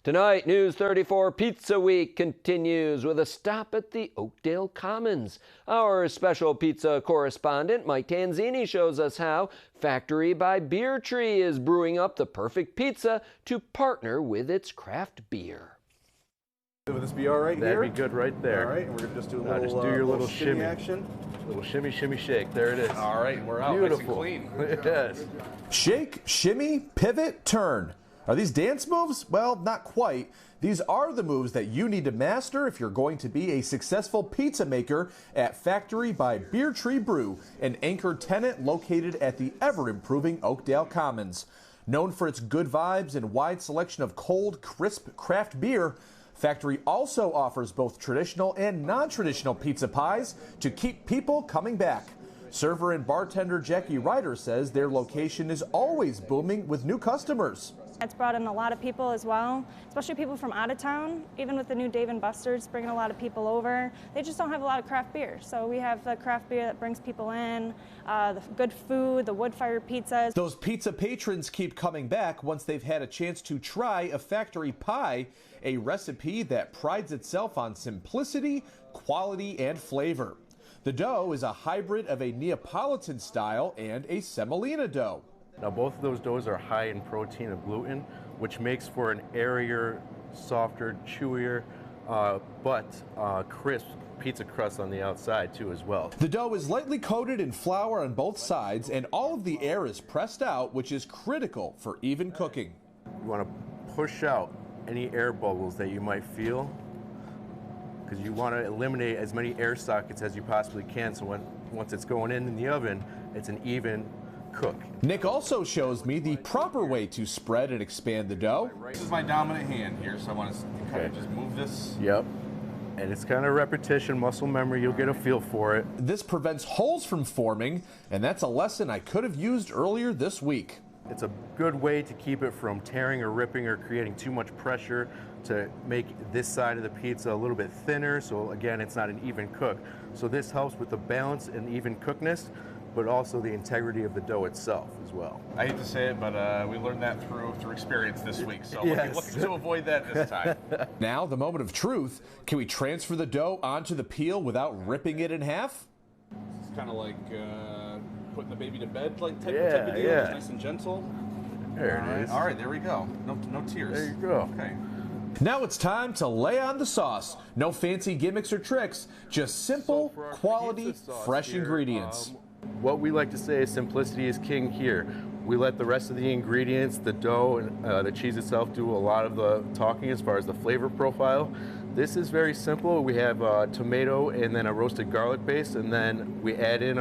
Tonight, News 34 Pizza Week continues with a stop at the Oakdale Commons. Our special pizza correspondent, Mike Tanzini, shows us how Factory by Beer Tree is brewing up the perfect pizza to partner with its craft beer. Would this be all right That'd here? be good right there. All right, and we're going to just do a little, just do your little shimmy action. Little shimmy, shimmy, shake. There it is. All right, we're out. Beautiful. Nice and clean. Yes. Shake, shimmy, pivot, turn. Are these dance moves? Well, not quite. These are the moves that you need to master if you're going to be a successful pizza maker at Factory by Beer Tree Brew, an anchor tenant located at the ever-improving Oakdale Commons. Known for its good vibes and wide selection of cold, crisp craft beer, Factory also offers both traditional and non-traditional pizza pies to keep people coming back. Server and bartender Jackie Ryder says their location is always booming with new customers. It's brought in a lot of people as well, especially people from out of town. Even with the new Dave & Buster's bringing a lot of people over, they just don't have a lot of craft beer. So we have the craft beer that brings people in, the good food, the wood-fired pizzas. Those pizza patrons keep coming back once they've had a chance to try a factory pie, a recipe that prides itself on simplicity, quality, and flavor. The dough is a hybrid of a Neapolitan style and a semolina dough. Now both of those doughs are high in protein and gluten, which makes for an airier, softer, chewier, but crisp pizza crust on the outside too as well. The dough is lightly coated in flour on both sides, and all of the air is pressed out, which is critical for even cooking. You want to push out any air bubbles that you might feel, because you want to eliminate as many air sockets as you possibly can, so once it's going in the oven, it's an even cook. Nick also shows me the proper way to spread and expand the dough. This is my dominant hand here, so I want to kind of just move this. Yep. And it's kind of repetition, muscle memory, you'll get a feel for it. This prevents holes from forming, and that's a lesson I could have used earlier this week. It's a good way to keep it from tearing or ripping or creating too much pressure to make this side of the pizza a little bit thinner, so again, it's not an even cook. So this helps with the balance and even cookness, but also the integrity of the dough itself as well. I hate to say it, but we learned that through experience this week, so Yes. looking to avoid that this time. Now, the moment of truth. Can we transfer the dough onto the peel without ripping it in half? It's kind of like putting the baby to bed, like type Yeah, of deal. yeah. It's nice and gentle. There it is. All right, there we go. No tears. There you go. Okay. Now it's time to lay on the sauce. No fancy gimmicks or tricks, just simple, For our quality, pizza sauce fresh here, ingredients. What we like to say is simplicity is king here. We let the rest of the ingredients, the dough, and the cheese itself do a lot of the talking as far as the flavor profile. This is very simple. We have tomato and then a roasted garlic base, and then we add in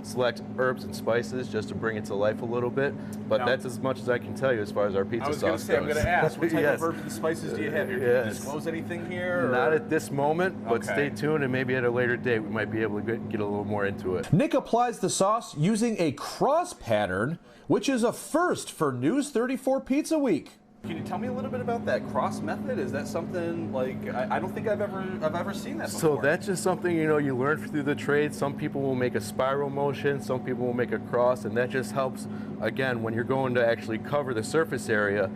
select herbs and spices just to bring it to life a little bit. But Now, that's as much as I can tell you as far as our pizza I was sauce going to say, I'm goes. going to ask, what type Yes. of herbs and spices do you have here? Can you Yes. disclose anything here? Or? Not at this moment, but Okay. stay tuned, and maybe at a later date we might be able to get a little more into it. Nick applies the sauce using a cross pattern, which is a first for News 34 Pizza Week. Can you tell me a little bit about that cross method? Is that something like I don't think I've ever seen that before. So that's just something you learn through the trade. Some people will make a spiral motion, some people will make a cross, and that just helps, again, when you're going to actually cover the surface area,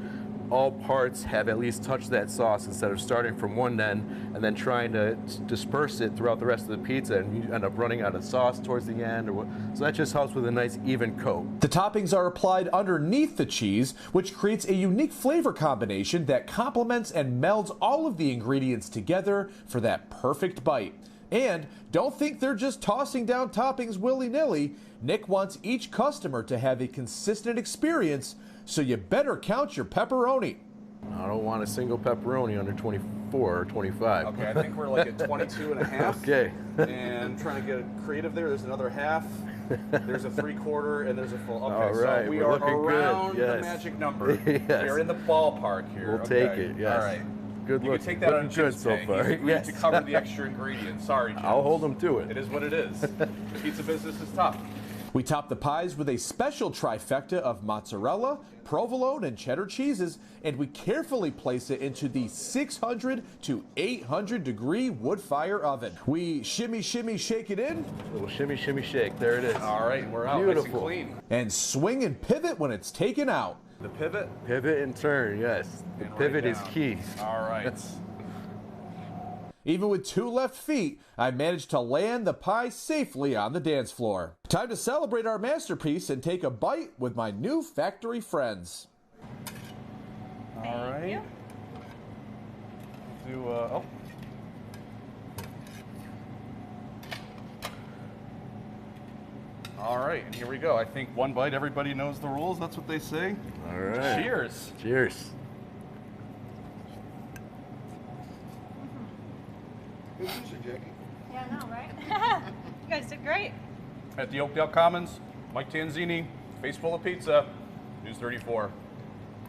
all parts have at least touched that sauce instead of starting from one end and then trying to disperse it throughout the rest of the pizza, and you end up running out of sauce towards the end. So that just helps with a nice even coat. The toppings are applied underneath the cheese, which creates a unique flavor combination that complements and melds all of the ingredients together for that perfect bite. And don't think they're just tossing down toppings willy-nilly. Nick wants each customer to have a consistent experience, so you better count your pepperoni. I don't want a single pepperoni under 24 or 25. Okay, I think we're like at 22 and a half. Okay. And trying to get creative there. There's another half. There's a 3/4 and there's a full. Okay, All right, so we we're are looking good, around the yes. magic number. Yes. We're in the ballpark here. We'll Okay. take it, yes. All right. Good You look. can take that on Looking good Jim's so pay. far. He's agreed Yes. to cover the extra ingredients. Sorry, Jim. I'll hold them to it. It is what it is. The pizza business is tough. We top the pies with a special trifecta of mozzarella, provolone, and cheddar cheeses, and we carefully place it into the 600 to 800 degree wood fire oven. We shimmy, shimmy, shake it in, Little shimmy, shake. There it is. All right, we're out. Beautiful. Nice and clean. and swing and pivot when it's taken out. The pivot. Pivot and turn, yes. The And pivot right is down. key. All right. Even with 2 left feet, I managed to land the pie safely on the dance floor. Time to celebrate our masterpiece and take a bite with my new factory friends. All right. Do oh. All right, and here we go. I think one bite, everybody knows the rules. That's what they say. All right. Cheers. Cheers. Good pizza, Jackie. Yeah, I know, right? You guys did great. At the Oakdale Commons, Mike Tanzini, face full of pizza, News 34.